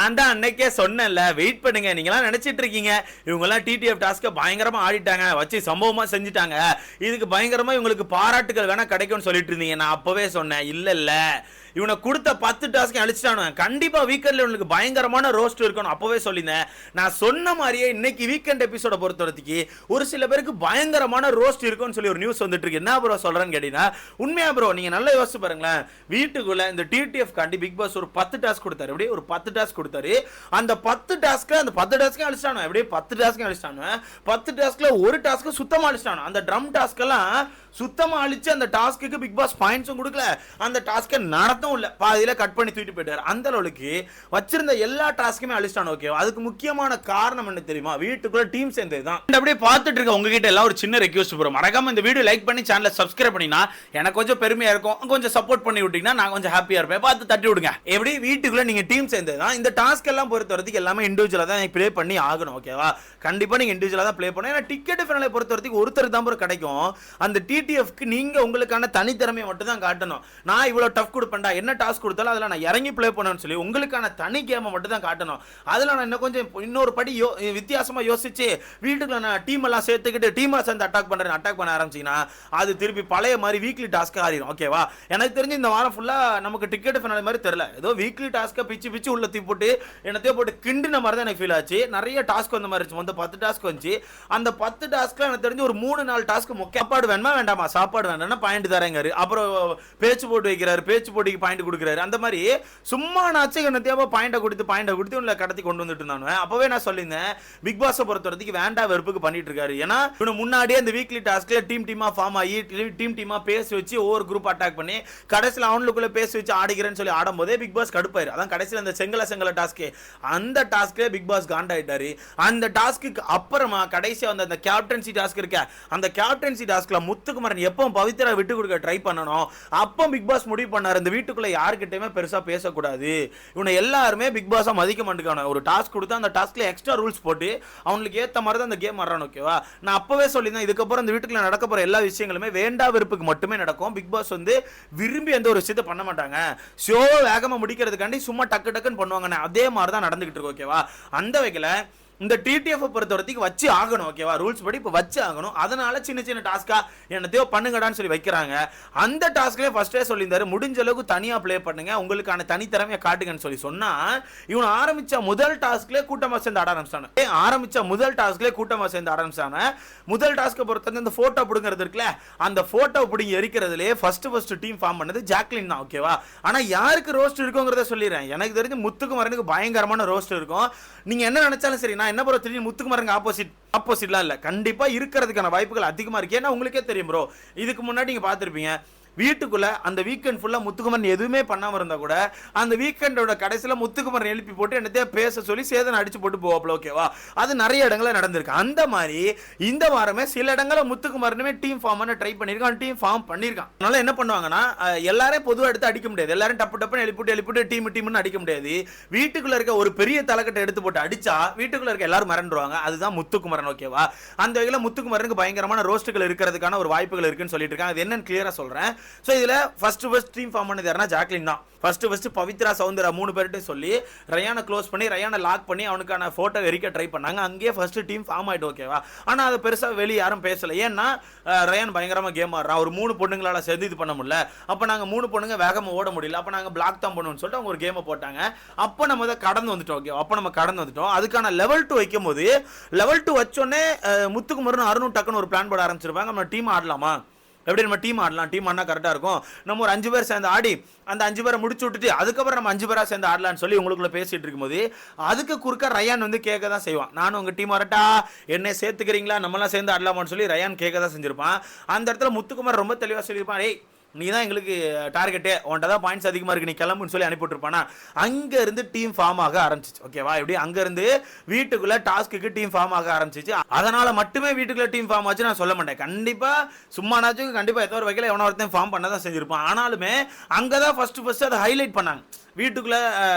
நான் தான் அன்னைக்கே சொன்னேன்ல, வெயிட் பண்ணுங்க. நீங்களாம் நினைச்சிட்டு இருக்கீங்க இவங்கெல்லாம் டிடிஎஃப் டாஸ்க்கை பயங்கரமா ஆடிட்டாங்க, வச்சு சம்பவமா செஞ்சுட்டாங்க, இதுக்கு பயங்கரமா இவங்களுக்கு பாராட்டுகள் வேணா கிடைக்கும்னு சொல்லிட்டு இருந்தீங்க. நான் அப்பவே சொன்னேன், இல்ல இவனை கொடுத்த 10 டாஸ்க்கு அழிச்சிட்டானு, கண்டிப்பா வீக்கெண்ட்ல இவனுக்கு பயங்கரமான ரோஸ்ட் இருக்கணும் அப்பவே சொல்லியிருந்தேன். நான் சொன்ன மாதிரியே இன்னைக்கு வீக்கெண்ட் எபிசோட பொறுத்தவரைக்கு ஒரு சில பேருக்கு பயங்கரமான ரோஸ்ட் இருக்கும்னு சொல்லி ஒரு நியூஸ் வந்துட்டு இருக்கு. என்ன ப்ரோ சொல்றேன்னு கேட்டீங்கன்னா, உண்மையா ப்ரோ நீங்க நல்லா யோசிச்சு பாருங்களேன். வீட்டுக்குள்ள இந்த டிடிஎஃப் காண்டி பிக் பாஸ் ஒரு 10 டாஸ்க் கொடுத்தாரு, அப்படியே ஒரு 10 டாஸ்க் கொடுத்தாரு. அந்த 10 டாஸ்க்கு அந்த 10 டாஸ்க்கு அழிச்சிட்டானு, அப்படியே 10 டாஸ்க்கு அழிச்சிட்டானு. 10 டாஸ்க்ல ஒரு டாஸ்க்கு சுத்தமா அழிச்சிட்டானு. அந்த ட்ரம் டாஸ்க் எல்லாம் சுத்தமா அழிச்சு அந்த டாஸ்க்கு பிக் பாஸ் பாயிண்ட்ஸும் கொடுக்கல, அந்த டாஸ்க்கை நடத்தும் இல்ல, பாதியில கட் பண்ணி தூக்கிட்டு போயிட்டாரு. அந்த அளவுக்கு வச்சிருந்த எல்லா டாஸ்க்குமே அழிச்சிட்டானு. ஓகே, அதுக்கு முக்கியமான காரணம் என்ன தெரியுமா? வீட்டுக்குள்ள டீம் சேர்ந்தது தான். அப்படியே பார்த்துட்டு இருக்க உங்ககிட்ட எல்லாம் ஒரு சின்ன ரெக்வெஸ்ட் ப்ரோ, மறக்காம இந்த வீடியோ லைக் பண்ணி சேனலை சப்ஸ்கிரைப் பண்ணினா எனக்கு கொஞ்சம் பெருமையா இருக்கும், கொஞ்சம் சப்போர்ட் பண்ணி விட்டீங்கன்னா நான் கொஞ்சம் ஹாப்பியா இருப்பேன். பார்த்து தட்டி விடுங்க. எப்படி வீட்டுக்குள்ள நீங்க டீம் சேர்ந்தது தான். இந்த டாஸ்க் எல்லாம் பொறுத்த வரைக்கும் எல்லாமே இண்டிவிஜுவலா தான் ப்ளே பண்ணி ஆகணும். ஓகேவா, கண்டிப்பா நீங்க இண்டிவிஜுவலா தான் ப்ளே பண்ணணும். ஏன்னா டிக்கெட் ஃபைனலை பொறுத்த வரைக்கும் ஒருத்தர் தான் கிடைக்கும். அந்த டிடிஎஃப்க்கு நீங்க உங்களுக்கான தனித்திறமையை மட்டும் தான் காட்டணும். நான் இவ்வளவு டஃப் கொடுப்பேன்டா, என்ன டாஸ்க் கொடுத்தாலும் அதில் நான் இறங்கி ப்ளே பண்ணணும்னு சொல்லி உங்களுக்கான தனி கேமை மட்டும் தான் காட்டணும். அதில் நான் இன்னும் கொஞ்சம் இன்னொரு படி வித்தியாசமா யோசிச்சு வீட்டுக்குள்ள நான் டீம் எல்லாம் சேர்த்துக்கிட்டு டீமா சேர்ந்து அட்டாக் பண்ண ஆரம்பிச்சீங்கன்னா அது திருப்பி பழைய மாதிரி வீக்லி டாஸ்க் ஆறிடும். ஓகேவா, எனக்கு தெரிஞ்சு இந்த வாரம் ஃபுல்லா நமக்கு டிக்கெட் ஃபைனல் மாதிரி தெரியல, ஏதோ வீக்லி டாஸ்க்கை பிச்சு உள்ள தூக்கி போட்டு என்னத்தையோ போட்டு கிண்டின மாதிரி தான் எனக்கு ஃபீல் ஆச்சு. நிறைய டாஸ்க் வந்த மாதிரி இருந்துச்சு. 10 டாஸ்க் வந்துச்சு. அந்த 10 டாஸ்க்ல எனக்கு தெரிஞ்சு ஒரு 3-4 டாஸ்க் சாப்பாடு வேணுமா வேண்டாமா, சாப்பாடு வேண்டாம்னா பாயிண்ட் தரேங்காரு. அப்புறம் பேச்சு போட்டு வைக்கிறாரு, பேச்சு போட்டிக்கு பாயிண்ட் கொடுக்குறாரு. அந்த மாதிரி சும்மா நாச்சு என்னத்தையாவோ பாயிண்டை கொடுத்து உள்ள கடத்தி கொண்டு வந்துட்டு இருந்தானு. அப்பவே நான் சொல்லியிருந்தேன், பிக் பாஸை பொறுத்த வரைக்கும் வேண்டா வெறுப்புக்கு பண்ணிட்டு இருக்காரு. ஏன்னா இவனு முன்னாடியே அந்த வீக்லி டாஸ்க்ல டீமா ஃபார்ம் ஆகி டீமா பேசி வச்சு ஒவ்வொரு குரூப் அட்டாக் பண்ணி கடைசியில் அவனுக்குள்ள பேசி வச்சு ஆடிக்கிறேன்னு சொல்லி ஆடும்போதே பிக் பாஸ் கடுப்பாயிரு. அதான் கடைசியில் அந்த செங்கல டாஸ்க், அந்த டாஸ்க்ல பிக் பாஸ் காண்டாயிட்டாரு. அந்த டாஸ்க்கு அப்புறமா கடைசியா வந்து அந்த கேப்டன்சி டாஸ்க் இருக்க, அந்த கேப்டன்சி டாஸ்க்ல முத்துக்குமரன் எப்போ பவித்ரா விட்டு கொடுக்க ட்ரை பண்ணணும், அப்போ பிக் பாஸ் முடிவு பண்ணாரு இந்த வீட்டுக்குள்ள யாருக்கிட்டயுமே பெருசா பேசக்கூடாது, இவனை எல்லாருமே பிக் பாஸா மதிக்க மாட்டேங்கான. ஒரு டாஸ்க் கொடுத்தா அந்த டாஸ்க்ல எக்ஸ்ட்ரா ரூல்ஸ் போட்டு அவங்களுக்கு ஏத்த மாதிரி தான் அந்த கேம் ஆடுறான். ஓகேவா, நான் அப்பவே சொல்லியிருந்தேன், இதுக்கப்புறம் இந்த வீட்டுக்குள்ள நடக்க போற எல்லா விஷயங்களுமே வேண்டா வெறுப்புக்கு மட்டுமே நடக்கும். பிக் பாஸ் வந்து விரும்பி எந்த ஒரு விஷயத்தை பண்ண மாட்டாங்க, ஷோ வேகமா முடிக்கிறதுக்காண்டி சும்மா டக்குன்னு பண்ணுவாங்க. அதே மாதிரி தான் நடந்துகிட்டு இருக்கு. ஓகேவா, அந்த வகையில இந்த டிடிஎஃப் பொறுத்த வரைக்கும் வச்சு ஆகணும். ஓகேவா, ரூல்ஸ் படி இப்போ வச்சு ஆகணும். அதனால சின்ன டாஸ்கா என்னத்தையோ பண்ணுங்கடான்னு சொல்லி வைக்கிறாங்க. அந்த டாஸ்க்லேயே ஃபர்ஸ்டே சொல்லியிருந்தாரு, முடிஞ்ச அளவுக்கு தனியா ப்ளே பண்ணுங்க, உங்களுக்கான தனித்திறமையை காட்டுங்கன்னு சொல்லி சொன்னா, இவன் ஆரம்பிச்ச முதல் டாஸ்க்லேயே கூட்டமா சேர்ந்து ஆட ஆரம்பிச்சாங்க. முதல் டாஸ்க்கை பொறுத்த இந்த போட்டோ பிடுங்கிறது இருக்குல்ல, அந்த போட்டோ பிடிங்கி எரிக்கிறதுலேயே ஃபர்ஸ்ட் டீம் ஃபார்ம் பண்ணது ஜாக்லின் தான். ஓகேவா, ஆனா யாருக்கு ரோஸ்ட் இருக்குங்கிறத சொல்லிடுறேன். எனக்கு தெரிஞ்சு முத்துக்குமரனுக்கு பயங்கரமான ரோஸ்ட் இருக்கும். நீங்க என்ன நினைச்சாலும் சரி, நான் என்ன ப்ரோ தெரியும் முத்துக்குமரனுக்கு ஆப்போசிட்லாம் இல்ல, கண்டிப்பா இருக்கிறதுக்கான வாய்ப்புகள் அதிகமா இருக்கு. ஏன்னா உங்களுக்கே தெரியும் ப்ரோ, இதுக்கு முன்னாடி நீங்க பார்த்திருப்பீங்க, வீட்டுக்குள்ள அந்த வீக்கெண்ட் ஃபுல்லா முத்துக்குமரன் எதுவுமே பண்ணாம இருந்தா கூட அந்த வீக்கெண்டோட கடைசியில முத்துக்குமரன் எழுப்பி போட்டு என்னத்தையா பேச சொல்லி சேதனை அடிச்சு போட்டு போவாப்ல. ஓகேவா, அது நிறைய இடங்கள்ல நடந்திருக்கு. அந்த மாதிரி இந்த வாரமே சில இடங்கள்ல முத்துக்குமரனுமே டீம் ஃபார்ம் பண்ண ட்ரை பண்ணிருக்கான், டீம் ஃபார்ம் பண்ணிருக்கான். அதனால என்ன பண்ணுவாங்கன்னா, எல்லாரும் பொதுவாக எடுத்து அடிக்க முடியாது, எல்லாரும் டப்புன்னு எழுப்பிட்டு டீம்னு அடிக்க முடியாது. வீட்டுக்குள்ள இருக்க ஒரு பெரிய தலைக்கட்டை எடுத்து போட்டு அடிச்சா வீட்டுக்குள்ள இருக்க எல்லாரும் மறந்துடுவாங்க. அதுதான் முத்துக்குமரன். ஓகேவா, அந்த வகையில முத்துக்குமரனுக்கு பயங்கரமான ரோஸ்ட்டுகள் இருக்கிறதுக்கான ஒரு வாய்ப்புகள் இருக்குன்னு சொல்லிட்டு இருக்காங்க. அது என்னன்னு கிளியரா சொல்றேன். சோ இதுல ஃபர்ஸ்ட் டீம் ஃபார்ம் பண்ணது யாருன்னா ஜாக்லின் தான். ஃபர்ஸ்ட் பவித்ரா சௌந்தர்யா 3 பேர்கிட்ட சொல்லி ரயானை க்ளோஸ் பண்ணி ரயானை லாக் பண்ணி அவனுக்கான போட்டோ எரிக்க ட்ரை பண்ணாங்க. அங்கேயே ஃபர்ஸ்ட் டீம் ஃபார்ம் ஆயிட்டு. ஓகேவா, ஆனா அதை பெருசா வெளியே யாரும் பேசல. ஏன்னா ரயான் பயங்கரமா கேம் ஆடுறான், ஒரு 3 பொண்ணுங்களால சேர்ந்து இது பண்ண முடியல, அப்ப நாங்க 3 பொண்ணுங்க வேகமா ஓட முடியல, அப்ப நாங்க பிளாக் தான் பண்ணுவோம்னு சொல்லிட்டு அவங்க ஒரு கேமை போட்டாங்க. அப்ப நம்ம அதை கடந்து வந்துட்டோம். ஓகே, அப்ப நம்ம கடந்து வந்துட்டோம். அதுக்கான லெவல் 2 வைக்கும் போது லெவல் 2 வச்சோடனே முத்துக்குமரன் அருணும் டக்குன்னு ஒரு பிளான் போட ஆரம்பிச்சிருப்பாங்க, நம்ம டீம் ஆடலாமா, எப்படி நம்ம டீம் ஆடலாம், டீம் ஆடினா கரெக்டாக இருக்கும், நம்ம ஒரு 5 பேர் சேர்ந்து ஆடி அந்த 5 பேரை முடிச்சு விட்டுட்டு அதுக்கப்புறம் நம்ம 5 பேரா சேர்ந்து ஆடலான்னு சொல்லி உங்களுக்குள்ள பேசிட்டு இருக்கும்போது அதுக்கு குறுக்க ரயான் வந்து கேட்க தான் செய்வான், நானும் உங்க டீம் வரட்டா, என்ன சேர்த்துக்கிறீங்களா, நம்மளாம் சேர்ந்து ஆடலாமான்னு சொல்லி ரயான் கேட்க தான் செஞ்சிருப்பான். அந்த இடத்துல முத்துக்குமார் ரொம்ப தெளிவாக சொல்லியிருப்பான், ஏய் நீ தான் எங்களுக்கு டார்கெட்டே, உன்ட்ட தான் பாயிண்ட்ஸ் அதிகமாக இருக்கு, நீ கிளம்புன்னு சொல்லி அனுப்பிவிட்டுருப்பானா. அங்கேருந்து டீம் ஃபார்ம் ஆக ஆரம்பிச்சிச்சு. ஓகேவா, எப்படி அங்கேருந்து வீட்டுக்குள்ள டாஸ்க்கு டீம் ஃபார்ம் ஆக ஆரம்பிச்சிச்சு. அதனால மட்டுமே வீட்டுக்குள்ள டீம் ஃபார்ம் ஆச்சு நான் சொல்ல மாட்டேன். கண்டிப்பாக சும்மானாச்சும் கண்டிப்பாக ஏதோ ஒரு வகையில் எவனோ ஒருத்தன் ஃபார்ம் பண்ண தான் செஞ்சிருப்பான். ஆனாலுமே அங்கே தான் ஃபர்ஸ்ட் அதை ஹைலைட் பண்ணாங்க. வீட்டுக்குள்ள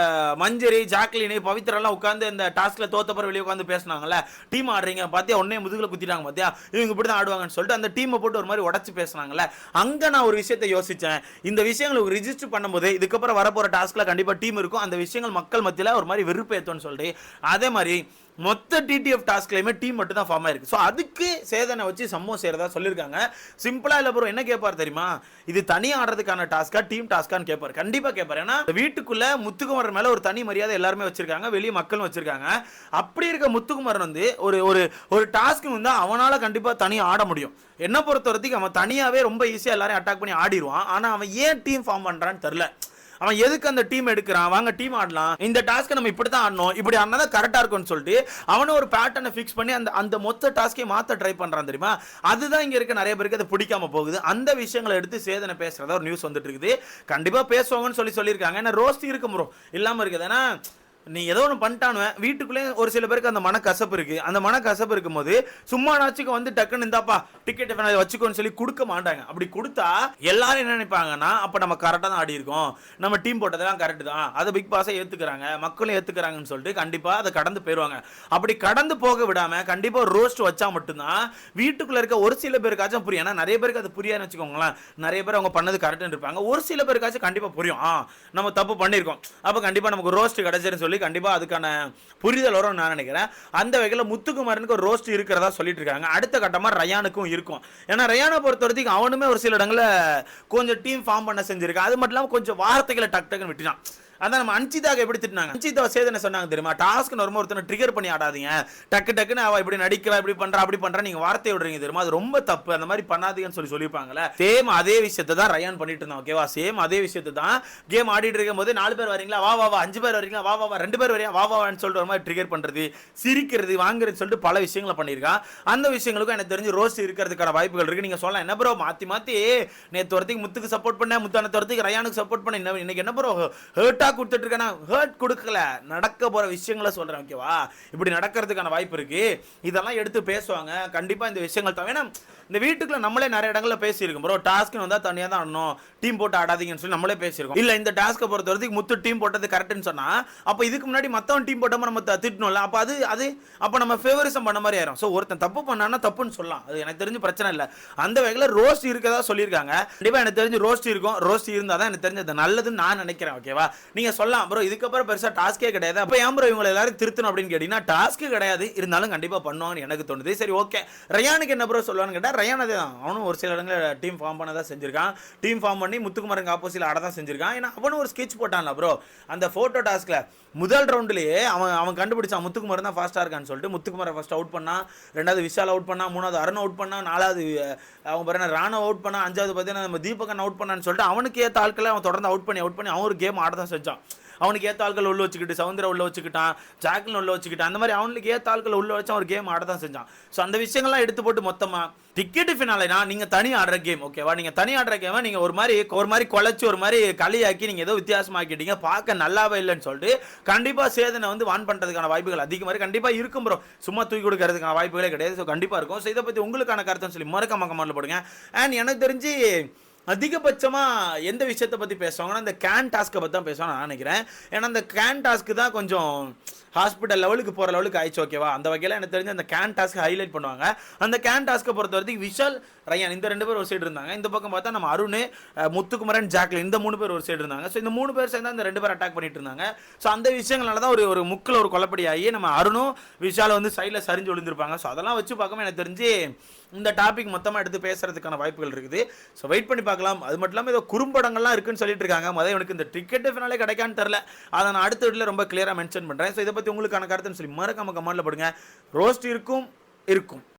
மஞ்சரி ஜாக்லின் பவித்ரெல்லாம் உட்காந்து இந்த டாஸ்க்ல தோத்தப்பறம் வெளியே உட்காந்து பேசினாங்கல்ல, டீம் ஆடுறீங்க பாத்தியா, உடனே முதுகுல குத்திட்டாங்க பாத்தியா, இவங்க இப்படி தான் ஆடுவாங்கன்னு சொல்லிட்டு அந்த டீமை போட்டு ஒரு மாதிரி உடச்சு பேசினாங்கல்ல. அங்க நான் ஒரு விஷயத்தை விஷயத்தை யோசிச்சேன். இந்த விஷயங்களை ரிஜிஸ்டர் பண்ணும்போது இதுக்கப்புறம் வரப்போற டாஸ்க்ல கண்டிப்பா டீம் இருக்கும். அந்த விஷயங்கள் மக்கள் மத்தியில ஒரு மாதிரி வெறுப்பு ஏத்தும்னு சொல்லிட்டு அதே மாதிரி மொத்த டிடிஎஃப் டாஸ்க்லயுமே டீம் மட்டும் தான் ஃபார்ம் ஆயிருக்கு. ஸோ அதுக்கு சேதனை வச்சு சம்பவம் செய்யறதா சொல்லியிருக்காங்க. சிம்பிளா இல்ல ப்ரோ, என்ன கேட்பார் தெரியுமா, இது தனி ஆடுறதுக்கான டாஸ்கா டீம் டாஸ்கான்னு கேட்பார். கண்டிப்பா கேட்பார். ஏன்னா வீட்டுக்குள்ள முத்துக்குமரன் மேல ஒரு தனி மரியாதை எல்லாருமே வச்சிருக்காங்க, வெளியே மக்களும் வச்சிருக்காங்க. அப்படி இருக்க முத்துக்குமரன் வந்து ஒரு ஒரு ஒரு டாஸ்க் வந்து அவனால கண்டிப்பா தனியா ஆட முடியும். என்ன பொறுத்த வரைக்கும் அவன் தனியாவே ரொம்ப ஈஸியா எல்லாரையும் அட்டாக் பண்ணி ஆடிடுவான். ஆனா அவன் ஏன் டீம் ஃபார்ம் பண்றான்னு தெரியல. அவன் எதுக்கு அந்த டீம் எடுக்கிறான், வாங்க டீம் ஆடலாம், இந்த டாஸ்க்கை நம்ம இப்படி தான் ஆடணும், இப்படி ஆடினா தான் கரெக்டாக இருக்கும்னு சொல்லிட்டு அவனும் ஒரு பேட்டர்னை ஃபிக்ஸ் பண்ணி அந்த அந்த மொத்த டாஸ்க்கை மாற்ற ட்ரை பண்ணுறான் தெரியுமா. அதுதான் இங்கே இருக்க நிறைய பேருக்கு அது பிடிக்காம போகுது. அந்த விஷயங்களை எடுத்து சேதனை பேசுறதா ஒரு நியூஸ் வந்துட்டு இருக்குது. கண்டிப்பாக பேசுவாங்கன்னு சொல்லியிருக்காங்க. ஏன்னா ரோஸ்ட் இருக்கும் ப்ரோ, இல்லாமல் இருக்குது. ஏன்னா நீ ஏதோ ஒன்று பண்ணிட்டானுவேன், வீட்டுக்குள்ளே ஒரு சில பேருக்கு அந்த மனக்கசப்பு இருக்கு. அந்த மனக்கசப்பு இருக்கும்போது சும்மா நாச்சுக்கு வந்து டக்குன்னு இந்தாப்பா டிக்கெட் வச்சுக்கோன்னு சொல்லி கொடுக்க மாட்டாங்க. அப்படி கொடுத்தா எல்லாரும் என்ன நினைப்பாங்கன்னா, அப்போ நம்ம கரெக்டாக தான் ஆடி இருக்கோம், நம்ம டீம் போட்டதெல்லாம் கரெக்ட் தான், அதை பிக் பாஸை ஏற்றுக்கிறாங்க, மக்களும் ஏற்றுக்கிறாங்கன்னு சொல்லிட்டு கண்டிப்பாக அதை கடந்து போயிடுவாங்க. அப்படி கடந்து போக விடாம கண்டிப்பாக ரோஸ்ட் வச்சா மட்டும்தான் வீட்டுக்குள்ள இருக்க ஒரு சில பேருக்காச்சும் புரியும். ஏன்னா நிறைய பேருக்கு அது புரியாதுன்னு வச்சுக்கோங்களேன். நிறைய பேர் அவங்க பண்ணது கரெக்டுன்னு இருப்பாங்க. ஒரு சில பேருக்காச்சும் கண்டிப்பாக புரியும், நம்ம தப்பு பண்ணியிருக்கோம், அப்போ கண்டிப்பாக நமக்கு ரோஸ்ட் கிடைச்சிருன்னு சொல்லி கண்டிப்பா அதுக்கான புரிதல் வரும் நான் நினைக்கிறேன். அந்த வகையில் முத்துக்குமரனுக்கு ஒரு ரோஸ்ட் இருக்கிறதா சொல்லிட்டு இருக்காங்க. அடுத்த கட்டமா ரயானுக்கும் இருக்கும். ஏன்னா ரயானை பொறுத்த வரைக்கும் அவனுமே ஒரு சில இடங்களில் கொஞ்சம் டீம் ஃபார்ம் பண்ண செஞ்சிருக்கான். அது மட்டும் இல்லாமல் கொஞ்சம் வார்த்தைகளை டக் டக்குன்னு விட்டுட்டான். அதான் நம்ம அன்சிதாவை எப்படி திட்டினாங்க, அன்சிதாவை சேதனை சொன்னாங்க தெரியுமா, டாஸ்க் ரொம்ப ஒருத்தனை ட்ரிகர் பண்ணி ஆடாதீங்க, டக்கு டக்குன்னு அவ இப்படி நடிக்கிறா, இப்படி பண்றா, அப்படி பண்றா, நீங்க வார்த்தை விடுறீங்க தெரியுமா, அது ரொம்ப தப்பு, அந்த மாதிரி பண்ணாதீங்கன்னு சொல்லியிருப்பாங்கல்ல. சேம் அதே விஷயத்தை தான் ரயான் பண்ணிட்டு இருந்தான். ஓகேவா, சேம் அதே விஷயத்தை தான் கேம் ஆடிட்டு இருக்கும் போது 4 பேர் வரீங்களா, வா வா வா, 5 பேர் வரீங்களா, வா வா வா, 2 பேர் வரையா, வா வான்னு சொல்லிட்டு ஒரு மாதிரி ட்ரிகர் பண்றது, சிரிக்கிறது, வாங்குறது சொல்லிட்டு பல விஷயங்களை பண்ணியிருக்கான். அந்த விஷயங்களுக்கும் எனக்கு தெரிஞ்சு ரோஸ்ட் இருக்கிறதுக்கான வாய்ப்புகள் இருக்கு. நீங்க சொல்லலாம், என்ன ப்ரோ மாத்தி மாத்தி நேற்று ஒருத்திக்கு முத்துக்கு சப்போர்ட் பண்ண, முத்தான ஒருத்திக்கு ரயானுக்கு சப்போர்ட் பண்ண, இன்னைக்கு என்ன ப்ரோ ஹர்ட்டா கொடுத்துட்டு இருக்கேன்னா, ஹர்ட் கொடுக்கல, நடக்க போற விஷயங்களை சொல்றேன். ஓகேவா, இப்படி நடக்கிறதுக்கான வாய்ப்பு இருக்கு. இதெல்லாம் எடுத்து பேசுவாங்க கண்டிப்பா. இந்த விஷயங்கள் தான் வேணும். இந்த வீட்டுக்குள்ள நம்மளே நிறைய இடங்கள்ல பேசியிருக்கோம் ப்ரோ, டாஸ்க் வந்தா தனியா தான் ஆடணும், டீம் போட்டு ஆடாதீங்கன்னு சொல்லி நம்மளே பேசியிருக்கோம். இல்ல இந்த டாஸ்க்கை பொறுத்த வரைக்கும் முத்து டீம் போட்டது கரெக்ட்னு சொன்னா, அப்ப இதுக்கு முன்னாடி மத்தவன் டீம் போட்டோம் நம்ம திட்டணும்ல, அப்ப அது அப்ப நம்ம ஃபேவரிசம் பண்ண மாதிரி ஆயிரும். சோ ஒருத்தன் தப்பு பண்ணானா தப்புன்னு சொல்லலாம், அது எனக்கு தெரிஞ்சு பிரச்சனை இல்லை. அந்த வகையில ரோஸ்ட் இருக்கதா சொல்லியிருக்காங்க. கண்டிப்பா எனக்கு தெரிஞ்சு ரோஸ்ட் இருக்கும். ரோஸ்ட் இருந்தா தான் எனக்கு தெரிஞ்சது நல்லதுன்னு நான் நினைக்கிறேன். ஓகேவா, நீங்க சொல்லலாம் ப்ரோ இதுக்கப்புறம் பெருசா டாஸ்கே கிடையாது, அப்ப ஏன் ப்ரோ இவங்க எல்லாரும் திருத்தணும் அப்படின்னு கேட்டீங்கன்னா, டாஸ்க் கிடையாது, இருந்தாலும் கண்டிப்பா பண்ணுவாங்கன்னு எனக்கு தோணுது. சரி ஓகே, ரயானுக்கு என்ன ப்ரோ சொல்லுவான்னு கேட்டா, ரயான் அதே தான், அவனும் ஒரு சில இடங்களில் டீம் ஃபார்ம் பண்ணதான் செஞ்சிருக்கான். டீம் ஃபார்ம் பண்ணி முத்துக்குமரன் ஆப்போசிட்ல ஆட தான் செஞ்சிருக்கான். ஏன்னா அவனும் ஒரு ஸ்கெட்ச் போட்டான்ல ப்ரோ, அந்த போட்டோ டாஸ்க்ல முதல் ரவுண்ட்லயே அவன் கண்டுபிடிச்சான் முத்துக்குமரன் தான் ஃபாஸ்டா இருக்கான்னு சொல்லிட்டு. முத்துக்குமரன் ஃபர்ஸ்ட் அவுட் பண்ணா, 2வது விஷால் அவுட் பண்ணா, 3வது அருண் அவுட் பண்ணா, 4வது அவன் பாருங்க ராணா அவுட் பண்ணா, 5வது பார்த்தீங்கன்னா நம்ம தீபகன் அவுட் பண்ணான்னு சொல்லிட்டு அவனுக்கு ஏற்ற ஆட்களை அவன் தொடர்ந்து அவுட் பண்ணி அவன் ஒரு கேம் ஆட தான் செஞ்சான். அவனுக்கு ஏற்ற ஆட்கள் உள்ள வச்சுக்கிட்டு சவுந்தர உள்ள வச்சுக்கிட்டான், ஜாக்லின் உள்ள வச்சுக்கிட்டான், அந்த மாதிரி அவனுக்கு ஏற்ற ஆட்கள் உள்ள வச்சு ஒரு கேம் ஆட தான் செஞ்சான். ஸோ அந்த விஷயங்கள்லாம் எடுத்து போட்டு மொத்தமா டிக்கெட் ஃபினாலேனா நீங்க தனி ஆடுற கேம். ஓகேவா, நீங்க தனி ஆடுற கேம் நீங்க ஒரு மாதிரி குலைச்சு ஒரு மாதிரி களியாக்கி நீங்க ஏதோ வித்தியாசமாக்கிட்டீங்க, பார்க்க நல்லாவே இல்லைன்னு சொல்லிட்டு கண்டிப்பா சேதனை வந்து வான் பண்றதுக்கான வாய்ப்புகள் அதிகமாக கண்டிப்பா இருக்கும் ப்ரோ. சும்மா தூக்கி கொடுக்கறதுக்கான வாய்ப்புகளே கிடையாது. ஸோ கண்டிப்பா இருக்கும். ஸோ இதை பத்தி உங்களுக்கான கருத்துன்னு சொல்லி மறக்காம கமெண்ட்ல போடுங்க. அண்ட் எனக்கு தெரிஞ்சு அதிகபட்சமா எந்த விஷயத்தை பத்தி பேசுவாங்கன்னா இந்த கேன் டாஸ்க்கை பத்தி தான் பேசுவாங்க நான் நினைக்கிறேன். ஏன்னா அந்த கேன் டாஸ்க்கு தான் கொஞ்சம் ஹாஸ்பிட்டல் லெவலுக்கு போகிற லெவலுக்கு ஆயிடுச்சு. ஓகேவா, அந்த வகையில் எனக்கு தெரிஞ்சு அந்த கேன் டாஸ்க் ஹைலைட் பண்ணுவாங்க. அந்த கேன் டாஸ்க்கை பொறுத்த வரைக்கும் விஷால் ரயான் இந்த 2 பேர் ஒரு சைடு இருந்தாங்க. இந்த பக்கம் பார்த்தா நம்ம அருண், முத்துக்குமரன், ஜாக்லின் இந்த 3 பேர் ஒரு சைடு இருந்தாங்க. ஸோ இந்த 3 பேர் சேர்ந்து அந்த 2 பேர் அட்டாக் பண்ணிட்டு இருந்தாங்க. ஸோ அந்த விஷயங்களால தான் ஒரு முக்கில் ஒரு குழப்படி ஆகி நம்ம அருணும் விஷால் வந்து சைடில் சரிஞ்சு விழுந்திருப்பாங்க. ஸோ அதெல்லாம் வச்சு பார்க்காம எனக்கு தெரிஞ்சு இந்த டாபிக் மொத்தமாக எடுத்து பேசுறதுக்கான வாய்ப்புகள் இருக்குது. ஸோ வெயிட் பண்ணி பார்க்கலாம். அது மட்டும் இல்லாமல் ஏதோ குறும்படங்கள்லாம் இருக்குன்னு சொல்லிட்டு இருக்காங்க. முதல் எனக்கு இந்த டிக்கெட் ஃபினாலே கிடைக்கான்னு தெரியல, அதை நான் அடுத்த வீட்டில் ரொம்ப கிளியராக மென்ஷன் பண்ணுறேன். ஸோ இதை பற்றி உங்களுக்கான கருத்துன்னு சொல்லி மறக்காம கமெண்ட்ல போடுங்க. ரோஸ்ட் இருக்கும்.